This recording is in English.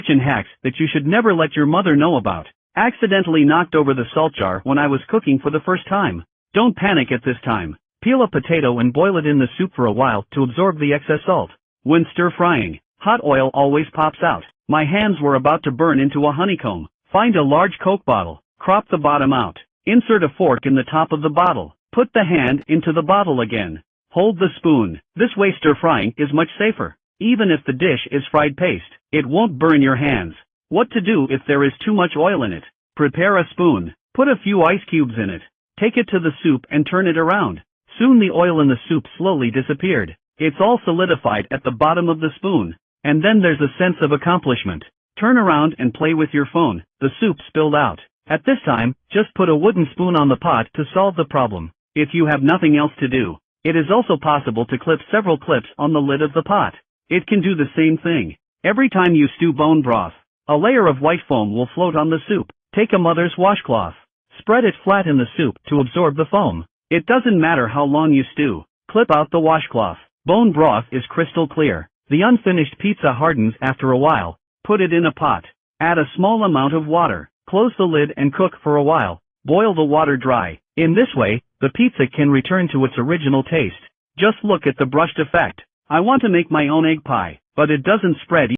kitchen hacks that you should never let your mother know about. Accidentally knocked over the salt jar when I was cooking for the first time. Don't panic at this time. Peel a potato and boil it in the soup for a while to absorb the excess salt. When stir-frying, hot oil always pops out. My hands were about to burn into a honeycomb. Find a large Coke bottle. Crop the bottom out. Insert a fork in the top of the bottle. Put the hand into the bottle again. Hold the spoon. This way stir-frying is much safer. Even if the dish is fried paste, it won't burn your hands. What to do if there is too much oil in it? Prepare a spoon. Put a few ice cubes in it. Take it to the soup and turn it around. Soon the oil in the soup slowly disappeared. It's all solidified at the bottom of the spoon. And then there's a sense of accomplishment. Turn around and play with your phone. The soup spilled out. At this time, just put a wooden spoon on the pot to solve the problem. If you have nothing else to do, it is also possible to clip several clips on the lid of the pot. It can do the same thing. Every time you stew bone broth, a layer of white foam will float on the soup. Take a mother's washcloth. Spread it flat in the soup to absorb the foam. It doesn't matter how long you stew. Clip out the washcloth. Bone broth is crystal clear. The unfinished pizza hardens after a while. Put it in a pot. Add a small amount of water. Close the lid and cook for a while. Boil the water dry. In this way, the pizza can return to its original taste. Just look at the brushed effect. I want to make my own egg pie, but it doesn't spread